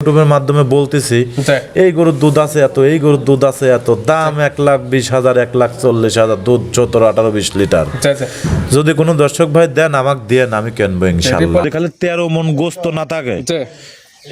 ইউটিউবের মাধ্যমে বলতেছি এই গরুর দুধ আছে এত, এই গরুর দুধ আছে এত, দাম 1,20,000, 1,40,000, দুধ 17, 18, 20 লিটার। যদি কোনো দর্শক ভাই দেন আমাকে দিয়ে আমি কিনবো ইনশাআল্লাহ। খালি 13 মন গোস্ত না থাকে,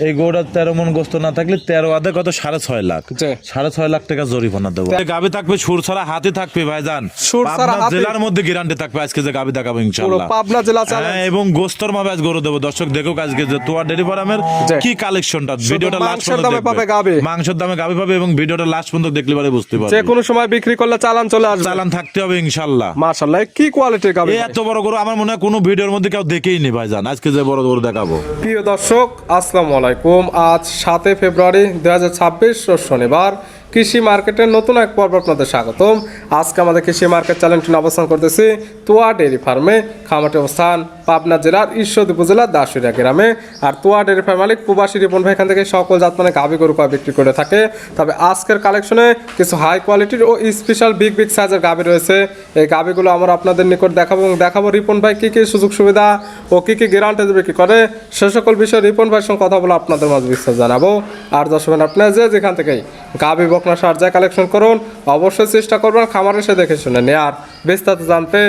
এই গরুটা 13 মন গোস্ত না থাকলে 13 আধে কত 6.5 লাখ, 6.5 লাখ টাকা জরিমানা দেবো। গাবি থাকবে সুর ছাড়া, হাতি থাকবে ভাইজান, পাবনা জেলার মধ্যে গ্যারান্টি থাকবে। আজকে যে গাবি দেখাবো ইনশাআল্লাহ পাবনা জেলা চালান, এবং গোস্তর মাপে আজ গরু দেবো। দর্শক দেখুক আজকে যে তোয়া ডেইরি ফার্মের কি কালেকশনটা, ভিডিওটা লাস্ট পর্যন্ত দেখবে। মাংসের দামে গাবি পাবে এবং ভিডিওটা লাস্ট পর্যন্ত দেখলে পরে বুঝতে পারবে। যে কোনো সময় বিক্রি করলে চালান চলে আসবে, চালান থাকতে হবে ইনশাআল্লাহ। মাশাআল্লাহ কি কোয়ালিটির গাবি, এত বড় গরু আমার মনে হয় কোনো ভিডিওর মধ্যে কেউ দেখেই নি ভাইজান। আজকে যে বড় গরু দেখাবো। প্রিয় দর্শক আসসালামু আলাইকুম। আজ 7 ফেব্রুয়ারি 2026 শনিবার কৃষি মার্কেটের নতুন এক পর্ব আপনাদের স্বাগতম। আজকে আমাদের কৃষি মার্কেট চ্যানেলটি অবস্থান করতেছি তোয়া ডেইরি ফার্মে। খামারটি অবস্থান পাবনা জেলার ঈশ্বরদী উপজেলার দাসুরিয়া গ্রামে। আর তোয়া ডেইরি ফার্ম মালিক প্রবাসী রিপন ভাই এখান থেকে সকল জাত মানে গাভী গরু বিক্রি করে থাকে। তবে আজকের কালেকশনে কিছু হাই কোয়ালিটির ও স্পেশাল বিগ সাইজের গাভী রয়েছে। এই গাভীগুলো আমরা আপনাদের নিকট দেখাবো এবং দেখাবো রিপন ভাই কী কী সুযোগ সুবিধা ও কী কী গ্যারান্টি দেবে কী করে, সে সকল বিষয়ে রিপন ভাইয়ের সঙ্গে কথা বলে আপনাদের মাঝে বিস্তার জানাবো। আর দর্শক আপনারা যেখান থেকেই গাভী বকনা সার যা কালেকশন করুন অবশ্যই চেষ্টা করবেন খামারে এসে দেখে শুনে নিয়ে। আর বিস্তারিত জানতে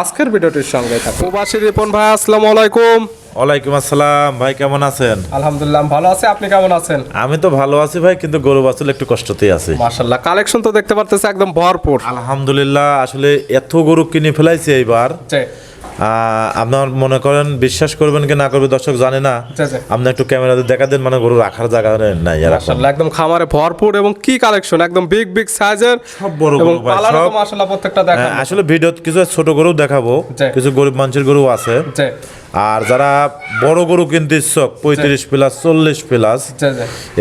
আজকের ভিডিওটির সঙ্গে থাকুন। প্রবাসী রিপন ভাই আসসালামু আলাইকুম। ওয়ালাইকুম আসসালাম ভাই, কেমন আছেন? আলহামদুলিল্লাহ ভালো আছি, আপনি কেমন আছেন? আমি তো ভালো আছি ভাই, কিন্তু গরু বাছুর একটু কষ্টতেই আছি। মাশাআল্লাহ কালেকশন তো দেখতে পারতেছে একদম ভরপুর আলহামদুলিল্লাহ। আসলে এত গরু কিনে ফেলাইছি এইবার, আপনার মনে করেন বিশ্বাস করবেন কি না করবে দর্শক জানে না, আপনি একটু ক্যামেরাতে দেখা দেন, মানে গরু রাখার জায়গা নাই। মাশাআল্লাহ একদম খামারে ভরপুর এবং কি কালেকশন, একদম বিগ সাইজের সব বড় গরু ভাই, সব মাশাআল্লাহ প্রত্যেকটা দেখাবো। আসলে ভিডিওতে কিছু ছোট গরু দেখাবো, কিছু গরিব মানুষের গরু আছে। আর যারা বড় গরু কিনতে ইচ্ছুক 35 প্লাস 40 প্লাস,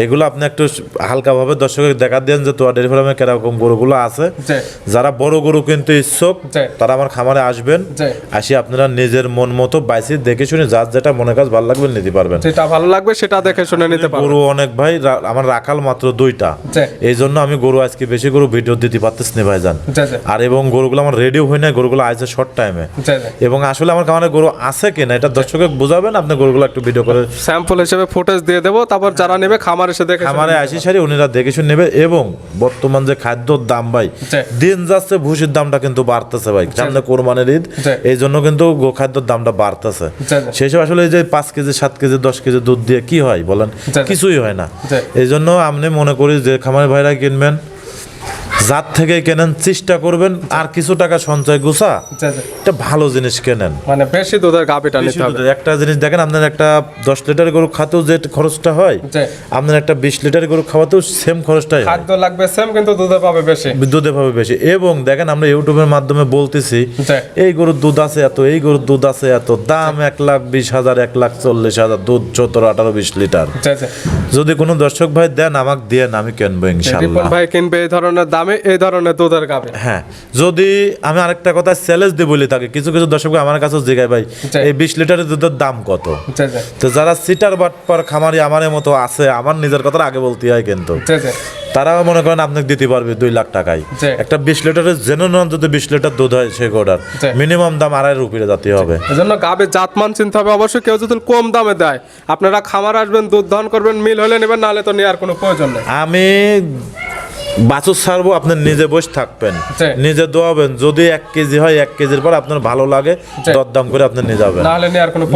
এগুলো আপনি একটু হালকা ভাবে দর্শকের দেখা দেন যে তোয়া ডেইরি ফার্মে কিরকম গরুগুলো আছে। যারা বড় গরু কিনতে ইচ্ছুক তারা আমার খামারে আসবেন, আসি আপনারা নিজের মন মতো বাইসি দেখে শুনে যার যেটা মনে কাজ ভালো লাগবে নিতে পারবেন, যেটা ভালো লাগবে সেটা দেখে শুনে নিতে পারবেন। গরু অনেক ভাই, আমার রাখাল মাত্র 2টা, এই জন্য আমি গরু আজকে বেশি গরু ভিডিও দিতে পারতেছি না ভাইজান। আর এবং গরুগুলো আমার রেডিও হয় না, গরুগুলো আসছে শর্ট টাইমে। এবং আসলে আমার খামারে গরু আছে কিনা এটা দর্শককে বুঝাবেন, আপনি গরুগুলো একটু ভিডিও করে স্যাম্পল হিসেবে ফুটেজ দিয়ে দেবো, তারপর যারা নেবে খামারে এসে দেখে খামারে আসি সারি উনিরা দেখে শুনে নেবে। এবং বর্তমান যে খাদ্যর দাম ভাই দিন যাচ্ছে, ভুসির দামটা কিন্তু বাড়তেছে ভাই, সামনে কোরবানির ঈদ, এই জন্য কিন্তু গোখাদ্যর দামটা বাড়তেছে। সেসব আসলে এই যে 5 কেজি 7 কেজি 10 কেজি দুধ দিয়ে কি হয় বলেন, কিছুই হয় না। এই জন্য আপনি মনে করি যে খামারে ভাইরা কিনবেন যার থেকে কেনেন চেষ্টা করবেন আর কিছু টাকা সঞ্চয় গুছা একটা ভালো জিনিস কেনেন, মানে বেশি দুধের গাভীটা নিতে হবে। একটা জিনিস দেখেন, আপনার একটা 10 লিটার গরু খাতেও যে খরচটা হয়, আপনার একটা 20 লিটার গরু খাওয়াতেও সেম খরচটাই, খাদ্য লাগবে সেম কিন্তু দুধে পাবে বেশি। এবং দেখেন আমরা ইউটিউবের মাধ্যমে বলতেছি এই গরুর দুধ আছে এত, এই গরুর দুধ আছে এত, দাম 1,20,000, 1,40,000, দুধ 17, 18, 20 লিটার। যদি কোনো দর্শক ভাই দেন আমাকে দিয়ে আমি কিনবো ইনশাআল্লাহ। ভাই কিনবে এই ধরনের দামে এই ধরনের দুধের গাভী। হ্যাঁ, যদি আমি আরেকটা কথা চ্যালেঞ্জ দিয়ে বলি থাকে, কিছু দর্শক আমার কাছে জিজ্ঞাসা ভাই এই 20 লিটারের দুধের দাম কত, তো যারা সিটার বাটপার খামারি আমার মতো আছে, আমার নিজের কথা আগে বলতে হয়, কিন্তু তারাও মনে করেন আপনাকে দিতে পারবে 2 লাখ টাকায় একটা 20 লিটারের জেনুইন যদি 20 লিটার দুধ হয় সেই গোটার মিনিমাম দাম 2.5 উপরে যেতে হবে। এজন্য গাভীর জাতমান চিন্তা হবে অবশ্যই। কেউ যদি কম দামে দেয় আপনারা খামার আসবেন, দুধ দহন করবেন, মিল হলে নেবেন, নাহলে তো নেওয়ার কোনো প্রয়োজন নেই। আমি বাছুর ছাড়বো, আপনি নিজে বসে থাকবেন, নিজে দোয়াবেন, যদি 1 কেজি হয় 1 কেজির পর আপনার ভালো লাগে দরদাম করে আপনি নিয়ে যাবেন,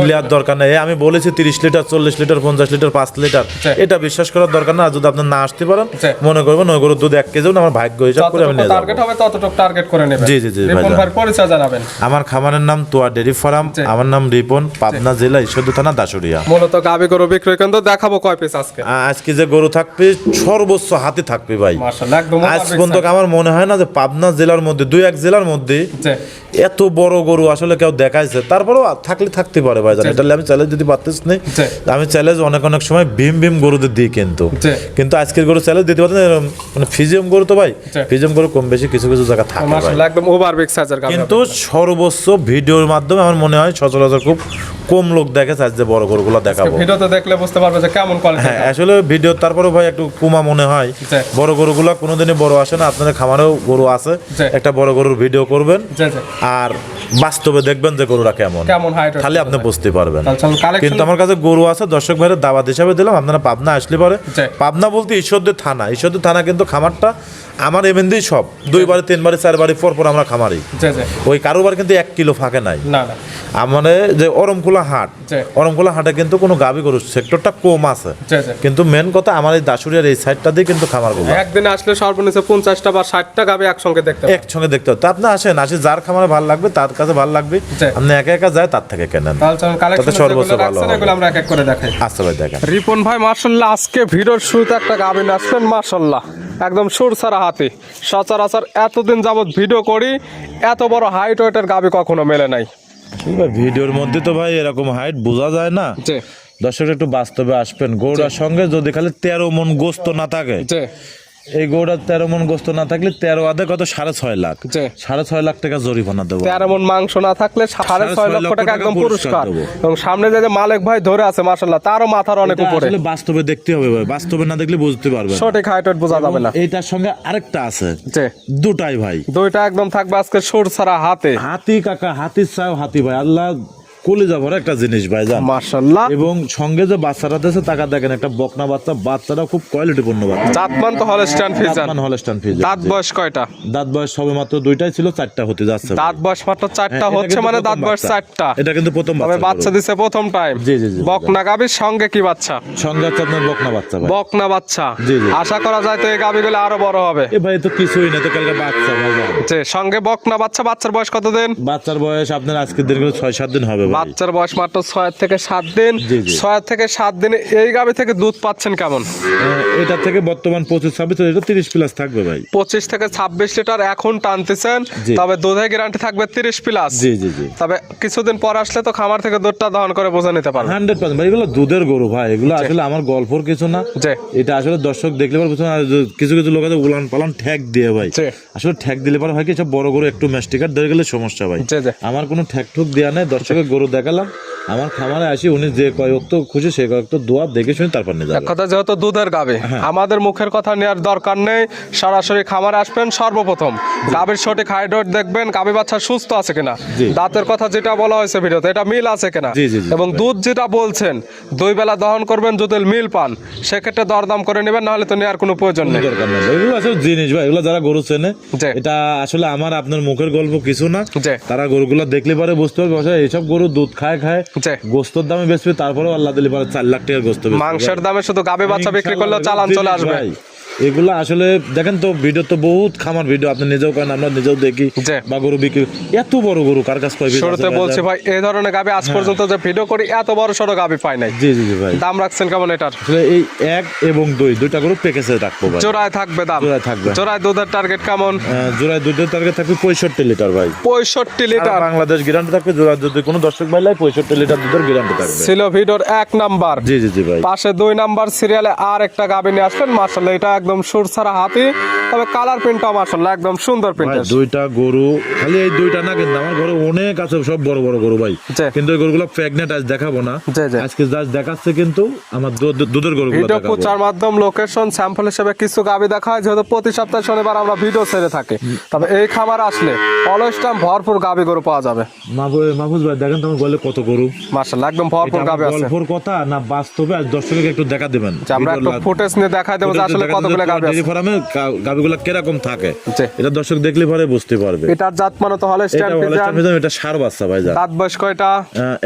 নেওয়ার দরকার নেই। আমি বলেছি 30 লিটার 40 লিটার 50 লিটার 5 লিটার, এটা বিশ্বাস করার দরকার না। যদি আপনি না আসতে পারেন মনে করবেন ওই গরুর দুধ 1 কেজি আমার ভাগ্য হিসাব করে আমি নিয়ে যাবো। টার্গেট হবে ততটুকু টার্গেট করে নেবেন। জি জি জি ভাই, পরিচয় জানাবেন। আমার খামারের নাম তোয়া ডেইরি ফার্ম, আমার নাম রিপন, পাবনা জেলা ঈশ্বরদী থানা দাসুরিয়া। মূলত গাভী গরু বিক্রয় কেন্দ্র। দেখাবো কয় পিস আজকে? আজকে যে গরু থাকবে সর্বোচ্চ হাতে থাকবে ভাই, মাশাআল্লাহ একদম। আজ পর্যন্ত আমার মনে হয় না যে পাবনা জেলার মধ্যে 2-1 জেলার মধ্যে এত বড় গরু আসলে কেউ দেখাইছে। তারপরেও থাকতে পারে ভাই, জানি এটা আমি চ্যালেঞ্জ দিতে পারতেছি না। আমি চ্যালেঞ্জ অনেক সময় ভীম গরুদের দিই, কিন্তু আজকের গরু চ্যালেঞ্জ দিতে পারতেন মানে ফিজিয়াম গরু তো ভাই, ফিজিয়াম গরু কম বেশি কিছু জায়গা থাকে মাশাআল্লাহ একদম ওভার বিগ সাইজের গাভী। কিন্তু সর্বোচ্চ ভিডিওর মাধ্যমে আমার মনে হয় সচরাচর খুব কম লোক দেখে আজ যে বড় গরুগুলো দেখাবো। ভিডিওতে দেখলে বুঝতে পারবে যে কেমন কোয়ালিটি। হ্যাঁ আসলে ভিডিও তারপরে ভাই একটু কুমা মনে হয়, বড় গরুগুলো কোনোদিনই বড় আসে না। আপনাদের খামারেও গরু আছে, একটা বড় গরুর ভিডিও করবেন। আর বাস্তবে দেখবেন যে গরুটা কেমন হাইট খালি আপনি বুঝতে পারবেন। কিন্তু আমার কাছে গরু আছে, দর্শক ভাইয়ের দাওয়াত হিসাবে দিলাম, আপনারা পাবনা আসলে পরে, পাবনা বলতে ঈশ্বরদের থানা কিন্তু খামারটা আমার এমনিতেই সব 2 বারে 3 বারে 4 বারে পর আমরা খামারি, ওই কারোবার কিন্তু 1 কিলো ফাঁকে নাই। আমাদের যে অরমখোলা হাটে কিন্তু কোনো গাভী গরু সেক্টরটা কম আছে, কিন্তু মেন কথা আমার এই দাসুরিয়ার এই সাইডটা দিয়ে কিন্তু খামারগুলো একদিন আসলে সর্বনিম্ন 50টা বা 60টা গাভী একসঙ্গে দেখতে হবে। তা আপনি আসেন, যার খামারে ভালো লাগবে তার কাছে ভালো লাগবে, আপনি একা একা যায় তার থেকে কেনেন, তাতে সর্বোচ্চ ভালো হবে। এগুলো আমরা এক এক করে দেখাই। আচ্ছা ভাই দেখেন। রিপন ভাই মাশাআল্লাহ আজকে ভিডিওর শুরুতে একটা গাভী নিয়ে আসলেন, মাশাআল্লাহ একদম সুরসারা হাতি। সচরাচর এতদিন যাবত ভিডিও করি, এত বড় হাইট ওয়েটের গাভী কখনো মেলে নাই। ভিডিওর মধ্যে তো ভাই এরকম হাইট বোঝা যায় না, দর্শক একটু বাস্তবে আসবেন। গৌড়ার সঙ্গে যদি খালি 13 মন গোস্ত না থাকে, এই গৌড়ার 13 মন গোস্ত না থাকলে 13 আদে কত 6.5 লাখ, 6.5 লাখ টাকা জরিমানা দেবো। 13 মন মাংস না থাকলে 6.5 লক্ষ টাকা একদম পুরস্কার। এবং সামনে যে মালিক ভাই ধরে আছে মাশাআল্লাহ, তারও মাথার অনেক উপরে। আসলে বাস্তবে দেখতে হবে ভাই, বাস্তবে না দেখলে বুঝতে পারবেন, সঠিক হাইট বোঝা যাবে না। এইটার সঙ্গে আরেকটা আছে, দুটাই ভাই, দুইটা একদম থাকবে আজকে সুরসারা হাতি কাকা, হাতির চাও হাতি ভাই, আল্লাহ কলিজা ভরা একটা জিনিস ভাই জান মাশাআল্লাহ। এবং সঙ্গে যে বাচ্চাটা দিয়েছে টাকা দেখেন, একটা বকনা বাচ্চাটা খুব কোয়ালিটিপূর্ণ বাচ্চা, জাতমান তো হলস্টাইন ফ্রিজিয়ান, দাঁত বয়স কয়টা? দাঁত বয়স সবে মাত্র 2টাই ছিল, 4টা হতে যাচ্ছে। দাঁত বয়স মাত্র 4টা হচ্ছে, মানে দাঁত বয়স 4টা। এটা কিন্তু প্রথম বাচ্চা দিছে প্রথম টাইম। জি বকনা গাভীর সঙ্গে কি বাচ্চা? সঙ্গে আছে আপনার বকনা বাচ্চা ভাই, বকনা বাচ্চা। জি আশা করা যায় তো এই গাভীগুলো আরো বড় হবে। এ ভাই তো কিছুই না, তো কালকে বাচ্চা ভাই সঙ্গে বকনা বাচ্চা। বাচ্চার বয়স কত দিন? বাচ্চার বয়স আপনার আজকের দিনগুলো 6-7 দিন হবে ভাই। বাচ্চার বয়স মাত্র 6 থেকে 7 দিন। 6 থেকে 7 দিনে এই গাভী থেকে দুধ পাচ্ছেন কেমন? এটা থেকে বর্তমান 25-26, এটা 30 প্লাস থাকবে ভাই। 25 থেকে 26 লিটার এখন টানতেছেন, তবে দুধের গ্যারান্টি থাকবে 30 প্লাস। জি তবে কিছুদিন পর আসলে তো খামার থেকে দুধটা দহন করে বোঝা নিতে পারবে 100% ভাই। এগুলো দুধের গরু ভাই, এগুলো আসলে আমার গল্পর কিছু না, এটা আসলে দর্শক দেখলে পরে বুঝতে। কিছু লোক আছে উলান পালান ঠ্যাক দিয়ে ভাই, আসলে ঠ্যাক দিলে পরে হয় কি, সব বড় গরু একটু ম্যাস্টিকার ধরে গেলে সমস্যা ভাই। আমার কোনো ঠ্যাক ঠুক দেওয়া নেই, দর্শকের গরু দেখালাম, আমার খামারে আসি, উনি যে কয়েক খুশি সে কয়েক দোয়া দেখে শুনে তারপর নিয়ে যাবেন। কথা যেহেতু দুধের গাভী, আমাদের মুখের কথা নেওয়ার দরকার নেই, সরাসরি খামারে আসবেন। সর্বপ্রথম গাভীর সঠিক হাইট দেখবেন, গাভী বাচ্চা সুস্থ আছে কিনা, দাঁতের কথা যেটা বলা হয়েছে ভিডিওতে এটা মিল আছে কিনা, এবং দুধ যেটা বলছেন 2 বেলা দহন করবেন, যদি মিল পান সেক্ষেত্রে দরদাম করে নেবেন, নাহলে তো নেওয়ার কোনো প্রয়োজন নেই। এগুলো আসলে জিনিস ভাই, এগুলো যারা গরু চেনে, এটা আসলে আমার আপনার মুখের গল্প কিছু না, তারা গরুগুলো দেখলে পরে বুঝতে পারবে এইসব গরু দুধ খায় গোস্তর দামে বেচবে, তারপরে আল্লাহ দিলে পরে 4 লাখ টাকার গোস্ত, মাংসের দামে শুধু গাভী বাচ্চা বিক্রি করলে চালান চলে আসবে। এগুলো আসলে দেখেন তো, ভিডিও তো বহুত খামার ভিডিও, আপনি নিজেও করেন, আমরা নিজেও দেখি, বা গরু বিক্রি, এত বড় গরু কার কাছে পাইবে? শুরুতে বলছি ভাই, এই ধরনের গাভী আজ পর্যন্ত যে ভিডিও করি এত বড় সড়ো গাভী পাই নাই। জি ভাই। দাম রাখছেন কেমন এটার? আসলে এই 1 এবং 2 দুইটা গরু প্যাকেজে রাখবো ভাই। জোড়ায় থাকবে দাম? জোড়ায় থাকবে। জোড়ায় দুধের টার্গেট কেমন? জোড়ায় দুধের টার্গেট থাকবে 65 লিটার ভাই। 65 লিটার বাংলাদেশ গ্যারান্টি থাকবে। জোড়ায় যদি কোনো দর্শক ভাই লাই 65 লিটার দুধের গ্যারান্টি থাকবে। ছিল ভিডিওর 1 নাম্বার। জি ভাই। পাশে 2 নাম্বার সিরিয়ালে আর একটা গাভী নিয়ে আসবেন, মাশাআল্লাহ এটা একদম সুরসারা হাতি, তবে কালার প্রিন্টটা মাশাআল্লাহ একদম সুন্দর প্রিন্ট। দুইটা গরু, খালি এই দুইটা না, কিন্তু আমার ঘরে অনেক আছে, সব বড় বড় গরু ভাই, কিন্তু এই গরুগুলো প্রেগন্যান্ট আজ দেখাবো না, আজকে জাস্ট দেখাচ্ছে, কিন্তু আমার দুধের গরুগুলো ভিডিও প্রচার মাধ্যম, লোকেশন, স্যাম্পল হিসেবে কিছু গাভী দেখা হয়, যেহেতু প্রতি সপ্তাহে শনিবার আমরা ভিডিও ছেড়ে থাকি। তবে এই খামার আসলে অলওয়েজ টাইম ভরপুর গাভী গরু পাওয়া যাবে। মাহফুজ ভাই দেখেন তোমার গলে কত গরু, মাশাআল্লাহ একদম ভরপুর গাভী আছে। গল্পর কথা না বাস্তবে, আজ দর্শককে একটু দেখা দিবেন, আমরা একটু ফুটেজ নিয়ে দেখাই দেব যে আসলে কতগুলো গাভী আছে, ডেইরি ফার্মে গাভীগুলো কিরকম থাকে, এটা দর্শক দেখলে পরে বুঝতে পারবে। এটার জাত মানে তো হলস্টাইন ফ্রিজিয়ান, এটা ষাঁড় বাচ্চা ভাই। দাঁত বয়স কয়টা?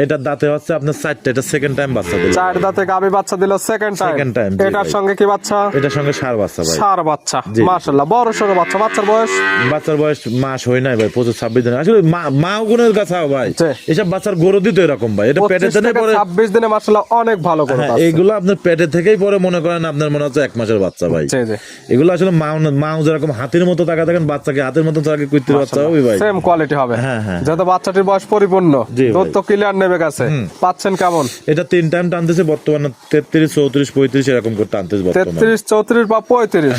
এটা দাঁতে হচ্ছে আপনার 4টা, এটা সেকেন্ড টাইম বাচ্চা দিল। 4 দাঁতে গাভী বাচ্চা দিল সেকেন্ড টাইম। এটার সঙ্গে কি বাচ্চা? এটার সঙ্গে ষাঁড় বাচ্চা ভাই। ষাঁড় বাচ্চা মাশাআল্লাহ বড় সরো বাচ্চা। বাচ্চার বয়স মাস হয় নাই ভাই, 25-26 দিন। আসলে মা গুণের কাছে ভাই, এসব বাচ্চার গরু দিতে এরকম ভাই, এটা পেটে থেকে পরে 26 দিনে মাশাআল্লাহ অনেক ভালো করে। এইগুলো আপনার পেটে থেকেই পরে মনে করেন আপনার মনে হচ্ছে 1 মাসের বাচ্চা ভাই। এগুলো আসলে মা যেরকম হাতির মতো টাকা দেখেন, বাচ্চাকে হাতের মতো তাকে কুইতে বাচ্চা হবে ভাই, সেম কোয়ালিটি হবে। যত বাচ্চাটির বয়স পরিপূর্ণ, দুধ তো ক্লিয়ার নেবে গেছে। পাচ্ছেন কেমন? এটা 3 টাইম টানতেছে বর্তমানে 33, 34, 35 এরকম করে টানতেছে বর্তমানে। 33, 34 বা 35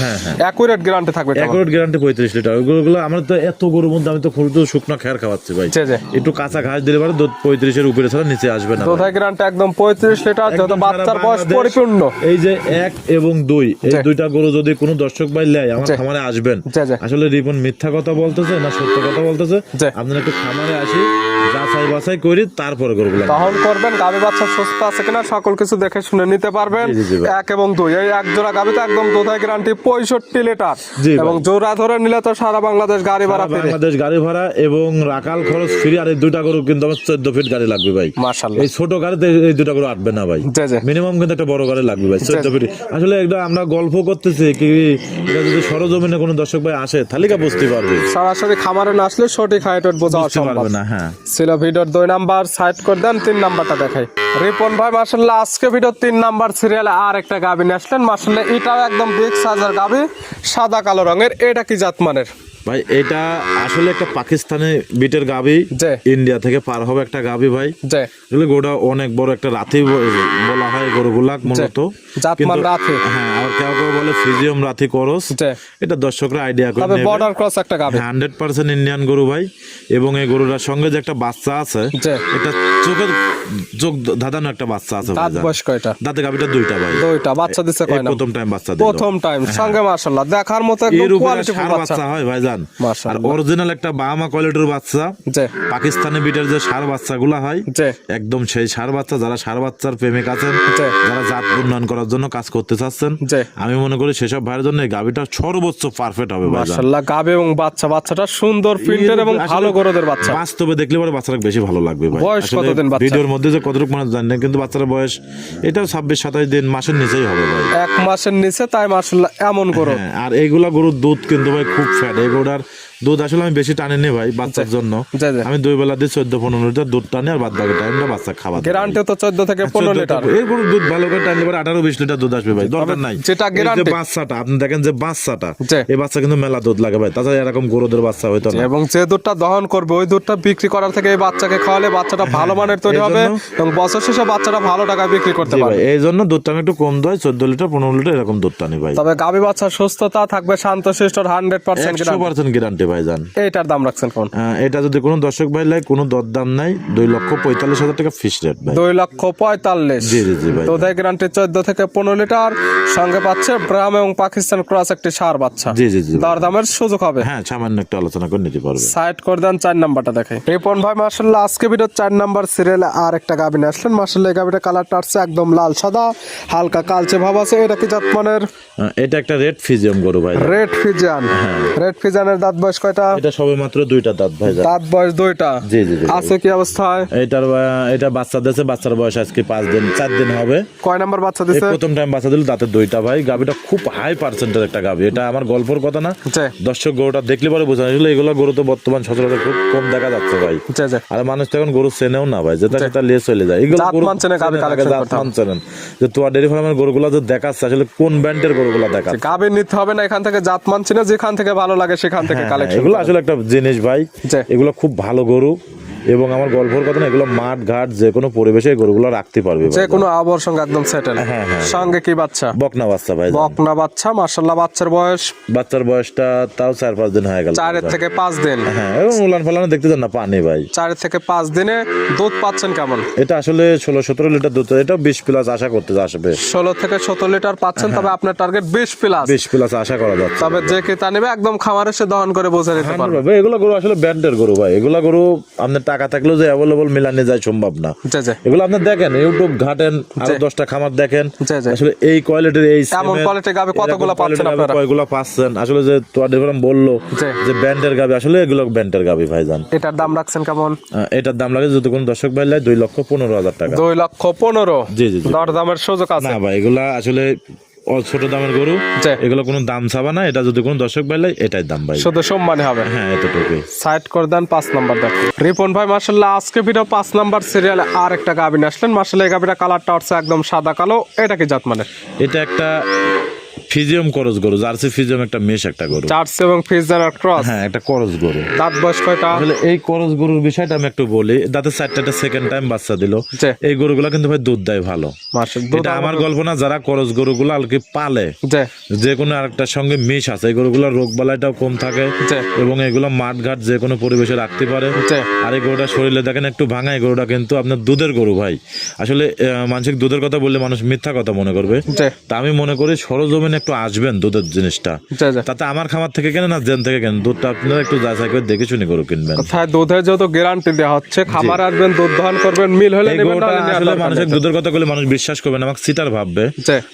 একুরেট গ্যারান্টি থাকবে। Accurate guarantee 35 litre. ওগুলো আমরা তো এত গরুর মধ্যে আমি তো খুঁড়তে শুকনো খেয়ার খাওয়াচ্ছি ভাই, একটু কাঁচা ঘাস দিলে পরে দুধ 35 এর উপরে ছাড়া নিচে আসবে না। দুধের গ্যারান্টি একদম 35 লিটার, যত বাচ্চার বয়স পরিপূর্ণ। এই যে 1 এবং 2 এই দুইটা গরু গরু যদি কোনো দর্শক ভাই লেয় আমার খামারে আসবেন, আসলে রিপন মিথ্যা কথা বলতেছে না সত্য কথা বলতেছে, আপনারা একটু খামারে আসি যাচাই বাছাই করি তারপরে গরুগুলো তখন করবেন। গাভী বাচ্চা সুস্থ আছে কিনা সকল কিছু দেখে শুনে নিতে পারবেন। 1 এবং 2 এই এক জোড়া গাভীতে একদম দুধের গ্যারান্টি 65 লিটার, এবং জোড়া ধরে নিলে তো সারা বাংলাদেশ গাড়ি ভাড়া ফ্রি, বাংলাদেশ গাড়ি ভাড়া এবং রাখাল খরচ ফ্রি। আর এই দুইটা গরু কিন্তু আমার 14 ফিট গাড়ি লাগবে ভাই, মাশাআল্লাহ। এই ছোট গাড়িতে এই দুটা গরু আটবে না ভাই, মিনিমাম কিন্তু একটা বড় গাড়ি লাগবে ভাই 14 ফিট। আসলে একটা আমরা গল্প করতেছি কি, এটা যদি সরজমিনে কোনো দর্শক ভাই আসে তাহলে বুঝতে পারবে, সরাসরি খামারে না আসলে সঠিক হাইট বোঝা সম্ভব না। হ্যাঁ ছিল ভিডিওর 2 নাম্বার সাইড করে দেন, 3 নাম্বারটা দেখাই। রিপন ভাই মাশাআল্লাহ আজকে ভিডিও 3 নাম্বার সিরিয়ালে আর একটা গাভী নিয়ে আসলেন। মাশাআল্লাহ এটাও একদম বিগ সাইজের গাভী, সাদা কালো রঙের। এটা কি জাতমানের ভাই? এটা আসলে একটা পাকিস্তানি বিটের গাভী, ইন্ডিয়া থেকে পার হবে একটা গাভী ভাই। গরুটা অনেক বড় একটা রাথি বলা হয় গরুগুলা মূলত, জাতমান রাথি। হ্যাঁ, আর কেউ কেউ বলে ফ্রিজিয়াম রাথি করস, এটা দর্শকরা আইডিয়া করে নেবে। বর্ডার ক্রস একটা গাভী, 100% ইন্ডিয়ান গরু ভাই। এবং এই গরুটার সঙ্গে যে একটা বাচ্চা আছে, এটা চোখ ধাঁধানো একটা বাচ্চা আছে। দাঁত বয়স কয়টা? দাঁতে গাভীটা 2টা ভাই। 2টা বাচ্চা দিছে কয় না? প্রথম টাইম বাচ্চা দিল, প্রথম টাইম। সঙ্গে মাশাআল্লাহ দেখার মতো একদম কোয়ালিটিফুল বাচ্চা হয় ভাই জান। আর অরিজিনাল একটা বাহামা কোয়ালিটির বাচ্চা, পাকিস্তানি বিটের যে ষাঁড় বাচ্চাগুলো হয় একদম সেই ষাঁড় বাচ্চা। যারা ষাঁড় বাচ্চার প্রেমিক আছেন, যারা জাত উন্নয়ন করার জন্য কাজ করতে চাচ্ছেন, আমি মনে করি সেসব ভাইয়ের জন্য এই গাভীটা সর্বোচ্চ পারফেক্ট হবে ভাই। মাশাআল্লাহ গাভী এবং বাচ্চাটা সুন্দর প্রিন্টের এবং ভালো গরুদের বাচ্চা। বাস্তবে দেখলে পরে বাচ্চাটা বেশি ভালো লাগবে ভাই। বয়স কতদিন বাচ্চা? ভিডিওর মধ্যে যে কতটুকু মানুষ জানেন, কিন্তু বাচ্চার বয়স এটাও 26-27 দিন, মাসের নিচেই হবে ভাই, 1 মাসের নিচে। তাই মাশাআল্লাহ এমন গরু। আর এইগুলা গরুর দুধ কিন্তু ভাই খুব ফ্যাট। এই গরুটার দুধ আসলে আমি বেশি টানি নি ভাই বাচ্চার জন্য, আমি 2 বেলা দিয়ে 14-15 লিটার দুধ টানি, আর বাদ বাকি টাইমটা বাচ্চা খাবার। গ্যারান্টি তো 14 থেকে 15 লিটার। এই গরুর দুধ ভালো করে টানলে পরে 18-20 লিটার দুধ আসবে ভাই, দরকার নাই। যেটা গ্যারান্টি বাচ্চাটা আপনি দেখেন যে বাচ্চাটা, এই বাচ্চা কিন্তু মেলা দুধ লাগে ভাই, তাছাড়া এরকম গরুদের বাচ্চা হইতো না। এবং যে দুধটা দহন করবে ওই দুধটা বিক্রি করার থেকে এই বাচ্চাকে খাওয়ালে বাচ্চাটা ভালো মানের তৈরি হবে, এবং বছর শেষে বাচ্চাটা ভালো টাকায় বিক্রি করতে পারবে। এই জন্য দুধটা একটু কম দেয়, 14 লিটার 15 লিটার এরকম দুধ টানি ভাই। তবে গাভী বাচ্চার সুস্থতা থাকবে শান্তশিষ্ট, 100% গ্যারান্টি ভাই জান। এইটার দাম রাখছেন কোন? এটা যদি কোনো দর্শক ভাই লাই, কোনো দরদাম নাই, 2,45,000 টাকা ফিক্স রেট ভাই। 2,45,000। জি জি জি ভাই। দুধের গ্যারান্টি 14 থেকে 15 লিটার, সঙ্গে পাচ্ছে ব্রাহ্ম এবং পাকিস্তান ক্রস একটি ষাঁড় বাচ্চা। জি জি জি। দরদামের সুযোগ হবে। হ্যাঁ, সামান্য একটু আলোচনা করে নিতে পারবে। সাইড করে দেন, 4 নাম্বারটা দেখাই। রিপন ভাই মাশাআল্লাহ আজকে ভিডিও 4 নাম্বার সিরিয়ালে আর একটা গাভী নিয়ে আসলেন। মাশাআল্লাহ এই গাভীটা কালারটা আসছে একদম লাল সাদা, হালকা কালচে ভাব আছে। এটা কি জাতমানের? এটা একটা রেড ফিজিয়াম গরু ভাই। Red Friesian. রেড ফিজিয়ানের দাঁত বয়স কয়টা? এটা সবে মাত্র 2টা দাঁত ভাই। দাঁত বয়স 2টা। জি জি জি। আছে কি অবস্থায়? এটা বাচ্চা দিয়েছে, বাচ্চার বয়স আজকে 4 দিন হবে। কয় নাম্বার বাচ্চা দিয়েছে? প্রথম টাইম বাচ্চা দিল, দাঁতে 2টা ভাই। গাভীটা খুব হাই পার্সেন্টের একটা গাভী, এটা আমার গল্পের কথা না, দর্শক গরুটা দেখলে পরে বোঝা যায়। এগুলো গরু তো বর্তমান সচরাচর খুব কম দেখা যাচ্ছে ভাই, আর মানুষ তো এখন গরু চেনেও না ভাই, যেটা সেটা নিয়ে চলে যায়। এগুলো গরু মানছে না, যে তোয়া ডেয়ারি ফার্মের গরুগুলো যে দেখাচ্ছে আসলে কোন ব্র্যান্ডের গরুগুলো দেখাচ্ছে। গাভী নিতে হবে না এখান থেকে, জাত মানছে না, যেখান থেকে ভালো লাগে সেখান থেকে কালেকশন। এগুলো আসলে একটা জিনিস ভাই, এগুলো খুব ভালো গরু, এবং আমার গল্পের কথা না, এগুলো মাঠ ঘাট যে কোনো পরিবেশে গরুগুলো রাখতে পারবে, যে কোনো আবহাওয়ার সঙ্গে একদম সেটেল। সঙ্গে কি বাচ্চা? বকনা বাচ্চা ভাই। বকনা বাচ্চা মাশাআল্লাহ। বাচ্চার বয়সটা তাও 4-5 দিন হয়ে গেল। 4 থেকে 5 দিন। হ্যাঁ, এবং উলান ফালানো দেখতে যান না, পানি ভাই। 4 থেকে 5 দিনে দুধ পাচ্ছেন কেমন? এটা আসলে 16-17 লিটার দুধ, এটা 20 প্লাস আশা করতে আসবে। 16 থেকে 17 লিটার পাচ্ছেন, তবে আপনার টার্গেট 20 প্লাস আশা করা যাচ্ছে। তবে যে কে তা নেবে একদম খামারে সে দহন করে বোঝা নিতে পারবে। এগুলো গরু আসলে ব্র্যান্ডের গরু ভাই, এগুলো গরু আপনার টাকা থাকলেও যে অ্যাভেলেবল মিলানে যায় সম্ভব না। এগুলো আপনি দেখেন, ইউটিউব ঘাটেন, আরো 10টা খামার দেখেন, আসলে এই কোয়ালিটির এই এমন কোয়ালিটির গাবে কতগুলো পাচ্ছেন আপনারা? কয়গুলো পাচ্ছেন আসলে, যে তোয়াদের ফার্ম বললো যে ব্র্যান্ডের গাবে, আসলে এগুলো ব্র্যান্ডের গাবে ভাইজান। এটার দাম রাখছেন কেমন? এটার দাম লাগে যদি কোন দর্শক ভাই লাই 2,15,000 টাকা। 2,15,000? জি জি। দর দামের সুযোগ আছে না ভাই, এগুলা আসলে ছোট দামের গরু, এগুলো কোনো দাম চাবা না। এটা যদি কোনো দর্শক পাইলে এটাই দাম ভাই, শুধু সম্মানে হবে। হ্যাঁ, এতটুকুই। সাইড করে দেন, 5 নাম্বার দেখুন। রিপন ভাই মাশাআল্লাহ আজকে ভিডিও 5 নাম্বার সিরিয়ালে আর একটা গাভী নিয়ে আসলেন। মাশাআল্লাহ এই গাভীটা কালারটা হচ্ছে একদম সাদা কালো। এটা কি জাত মানে? এটা একটা ফিজিয়াম করস গরু, জার্সি ফিজিয়াম একটা মেশ একটা গরু, জার্সি এবং ফিজিয়াম ক্রস। হ্যাঁ, একটা করস গরু। দাঁত বয়স কয়টা? আসলে এই করস গরুর বিষয়টা আমি একটু বলি। দাঁতে 4টা সেকেন্ড টাইম বাচ্চা দিল। এই গরুগুলা কিন্তু ভাই দুধ দেয় ভালো। এটা আমার গল্প না, যারা করস গরুগুলো আর কি পালে, যে কোনো আরেকটার সঙ্গে মিশ আছে, এই গরুগুলোর রোগ বালাইটাও কম থাকে, এবং এগুলো মাঠ ঘাট যে কোনো পরিবেশে রাখতে পারে। আর এই গরুটা শরীরে দেখেন একটু ভাঙা, এই গরুটা কিন্তু আপনার দুধের গরু ভাই। আসলে মানসিক দুধের কথা বললে মানুষ মিথ্যা কথা মনে করবে, তা আমি মনে করি সরজমিনে নেবেন একটু আসবেন দুধের জিনিসটা, তাতে আমার খামার থেকে কেন না জেন থেকে কেন দুধটা আপনারা একটু যাচাই করে দেখে শুনে গরু কিনবেন। কোথায় দুধের যত গ্যারান্টি দেওয়া হচ্ছে, খামার আসবেন দুধ দহন করবেন, মিল হলে নেবেন। আসলে মানুষের দুধের কথা বলে মানুষ বিশ্বাস করবে না, আমাকে সিটার ভাববে।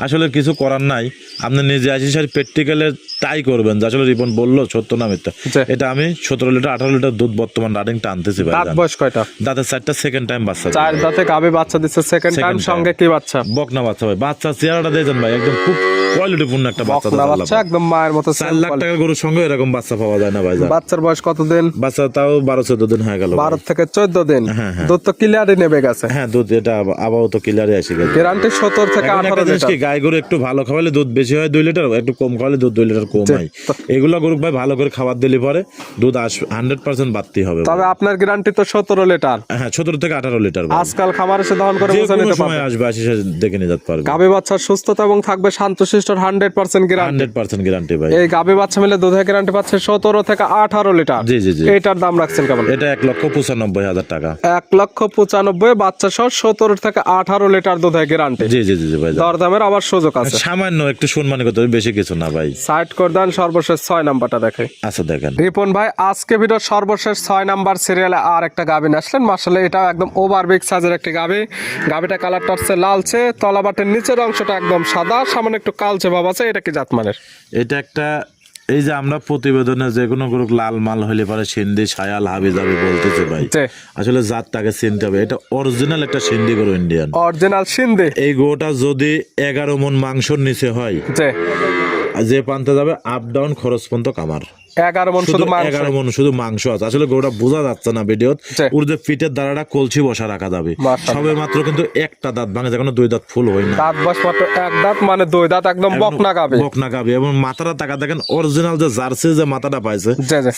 আসলে কিছু করার নাই, আপনি নিজে আসি সারি প্র্যাকটিক্যালে তাই করবেন যে আসলে রিপন বললো সত্য না মিথ্যা। এটা আমি 17 লিটার 18 লিটার দুধ বর্তমান রানিং টানতেছি ভাই। দাঁত বয়স কয়টা? দাঁতের 4টা, সেকেন্ড টাইম বাচ্চা। 4 দাঁতে গাবে বাচ্চা দিচ্ছে সেকেন্ড টাইম, সঙ্গে কি বাচ্চা? বকনা বাচ্চা ভাই। বাচ্চা চেহারাটা দেখেন ভাই, একদম খুব কোয়ালিটিপূর্ণ একটা বাচ্চা। বাচ্চা একদম মায়ের মতো। 4 লাখ টাকার গরুর সঙ্গে এরকম বাচ্চা পাওয়া যায় না ভাই। বাচ্চার বয়স কত দিন? বাচ্চা তাও 12-14 দিন হয়ে গেল। 12 থেকে 14 দিন। দুধ তো ক্লিয়ারই নেবে গেছে। হ্যাঁ, দুধ এটা আপাতত ক্লিয়ারই এসে গেছে। গ্যারান্টি 17 থেকে 18 লিটার। কি গাই গরু একটু ভালো খাওয়ালে দুধ বেশি হয় 2 লিটার, একটু কম খাওয়ালে দুধ 2 লিটার কম হয়। এগুলা গরু ভাই ভালো করে খাবার দিলে পরে দুধ 100% বাড়তি হবে। তবে আপনার গ্যারান্টি তো 17 লিটার। হ্যাঁ, 17 থেকে 18 লিটার। আজকাল খামার এসে দহন করে বুঝে নিতে পারবে। সময় আসবে, আসি দেখে নিতে পারবে। গাবে বাচ্চার সুস্থতা এবং থাকবে শান্তশিষ্ট 100% গ্যারান্টি। 100% গ্যারান্টি ভাই। এই গাবে বাচ্চা মিলে দুধের গ্যারান্টি পাচ্ছে 17 থেকে 18 লিটার। জি জি জি। এটার দাম রাখছেন কেমন? এটা 1,95,000 টাকা। 1,95,000 বাচ্চা সহ 17 থেকে 18 লিটার দুধের গ্যারান্টি। জি জি জি ভাই। দরদামের আবার সুযোগ আছে। সামান্য একটু সম্মান করতে হবে, বেশি কিছু না ভাই। সাইড করে দেন, সর্বশেষ 6 নাম্বারটা দেখে। আচ্ছা দেখেন রিপন ভাই, আজকে ভিডিওর সর্বশেষ 6 নাম্বার সিরিয়ালে আর একটা গাভী আসলেন। মাশাআল্লাহ, এটা একদম ওভার বিগ সাইজের একটা গাভী। গাভীটা কালারটা হচ্ছে লালচে, তলাবাটের নিচের অংশটা একদম সাদা, সামান্য একটু কালচে ভাব আছে। এটা কি জাতমানের? এটা একটা, এই যে আমরা প্রতিবেদনে যে কোনো গরু লাল মাল হলে পারে সিন্ধি, সায়াল, হাবি যাবে বলতেছে ভাই, আসলে জাতটাকে চিনতে হবে। এটা অরিজিনাল একটা সিন্ধি গরু, ইন্ডিয়ান অরিজিনাল সিন্ধি। এই গরুটা যদি 11 মন মাংসর নিচে হয়, যে পান্তে যাবে আপ ডাউন খরচ পর্যন্ত কামার। 11 মন শুধু মাংস। 11 মন শুধু মাংস আছে। আসলে গরুটা বোঝা যাচ্ছে না ভিডিওত। ওর যে পিঠের দ্বারাটা কলসি বসা রাখা যাবে, সবে মাত্র কিন্তু একটা দাঁত ভাঙে, যখন 2 দাঁত ফুল হয় না। দাঁত বয়স মাত্র 1 দাঁত, মানে 2 দাঁত, একদম বকনা গাবে। বকনা গাবে। এবং মাথাটা টাকা দেখেন, অরিজিনাল যে জার্সি যে মাথাটা পাইছে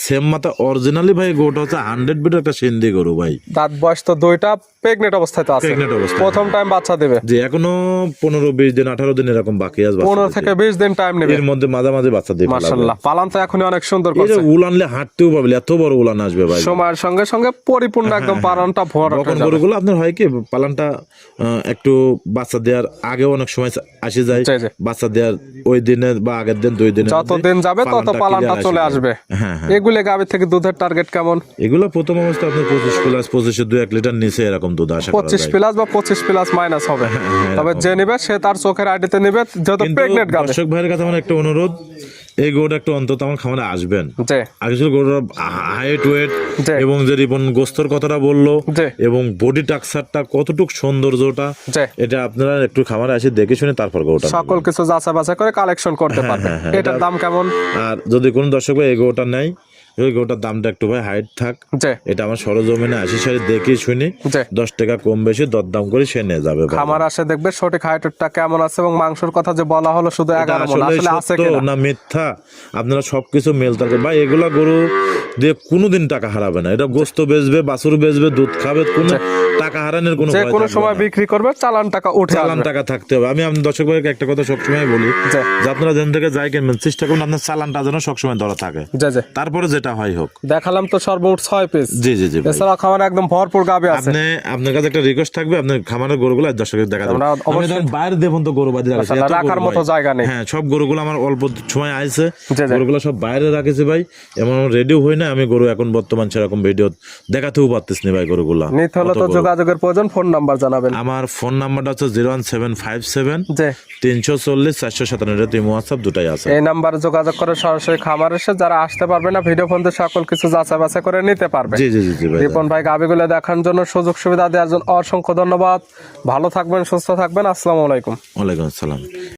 সেম মাথা অরিজিনালি ভাই। গরুটা হচ্ছে 100 বিটের একটা সিন্ধি গরু ভাই। দাঁত বয়স তো 2টা, প্রেগনেন্ট অবস্থায় তো আছে। প্রেগনেন্ট অবস্থা, প্রথম টাইম বাচ্চা দেবে। যে এখনো 15-20 দিন 18 দিন এরকম বাকি আছে। 15 থেকে 20 দিন টাইম নেবে। এর মধ্যে মাঝে বাচ্চা দিবে। মাশাআল্লাহ, পালান তো এখনই অনেক সুন্দর করছে। উলানলে হাঁটতেও পারবে, এত বড় উলান আসবে ভাই। সময়ের সঙ্গে সঙ্গে পরিপূর্ণ একদম পালানটা ভরা। তখন গরুগুলো আপনার হয় কি, পালানটা একটু বাচ্চা দেওয়ার আগেও অনেক সময় আসে যায়। বাচ্চা দেওয়ার ওই দিনে বা আগের দিন 2 দিনে যত দিন যাবে তত পালানটা চলে আসবে। এগুলো গাভী থেকে দুধের টার্গেট কেমন? এগুলো প্রথম অবস্থায় আপনার 25 প্লাস 25-2 লিটার নিচে এরকম দুধ আশা করা যায়। 25 প্লাস বা 25 প্লাস মাইনাস হবে। তবে যে নেবে সে তার চোখের আইডিতে নেবে, যেহেতু প্রেগনেন্ট গাভী। দর্শক ভাইয়ের কাছে আমার একটা অনুরোধ, এই গরুটা একটু অন্তত আমার খামারে আসবেন। আসলে গরুর হাইট, ওয়েট এবং যে রিপন গোস্তর কথাটা বললো এবং বডি টাক্সারটা কতটুকু সৌন্দর্যটা, এটা আপনারা একটু খামারে এসে দেখে শুনে তারপর গরুটা সকল কিছু যাচাই বাছাই করে কালেকশন করতে পারবেন। এটার দাম কেমন? আর যদি কোনো দর্শক ভাই এই গরুটা নেয়, ওই গরুটার দামটা একটু ভাই হাইট থাক, এটা আমার সরজমিনে আসি সারি দেখে শুনি 10 টাকা কম বেশি দরদাম করে সে নিয়ে যাবে। খামার আসে দেখবে সঠিক হাইটটা কেমন আছে এবং মাংসের কথা যে বলা হলো শুধু 11 মণ, আসলে আছে কিনা না মিথ্যা, আপনারা সবকিছু মেল থাকবে ভাই। এগুলা গরু দিয়ে কোনোদিন টাকা হারাবে না। এটা গোস্ত বেচবে, বাছুর বেচবে, দুধ খাবে, কোনো টাকা হারানোর কোনো ভয় কোনো সময় বিক্রি করবে, চালান টাকা উঠে আসবে। চালান টাকা থাকতে হবে। আমি দর্শক ভাইকে একটা কথা সবসময় বলি, যে আপনারা যেন থেকে যাই কিনবেন চেষ্টা করুন আপনার চালানটা যেন সবসময় ধরা থাকে। তারপরে যেটা হয় হোক। দেখালাম তো সর্বমোট 6 পিস। জি জি জি। এছাড়া খামারে একদম ভরপুর গাভী আছে। আপনার কাছে একটা রিকোয়েস্ট থাকবে, আপনার খামারের গরুগুলো দর্শকের দেখা যাবে। অবশ্যই বাইরে দেখুন তো গরু বাজি রাখার মতো জায়গা নেই। হ্যাঁ, সব গরুগুলো আমার অল্প সময় আইছে, গরুগুলো সব বাইরে রাখেছি ভাই। এমন রেডিও হয় না, আমি গরু এখন বর্তমান সেরকম ভিডিও দেখাতেও পারতেছি না ভাই। গরুগুলো নিতে হলে তো যোগাযোগের প্রয়োজন। ফোন নাম্বার জানাবেন। আমার ফোন নাম্বারটা হচ্ছে 01757 340 497। তিন হোয়াটসঅ্যাপ দুটাই আছে। এই নাম্বারে যোগাযোগ করে সরাসরি খামার এসে যারা আসতে পারবে না, ভিডিও ফোন দিয়ে সকল কিছু যাচাই বাছাই করে নিতে পারবে। জি জি জি ভাই। রিপন ভাই গাভীগুলো দেখার জন্য, সুযোগ সুবিধা দেওয়ার জন্য অসংখ্য ধন্যবাদ। ভালো থাকবেন, সুস্থ থাকবেন। আসসালামু আলাইকুম। ওয়ালাইকুম আসসালাম।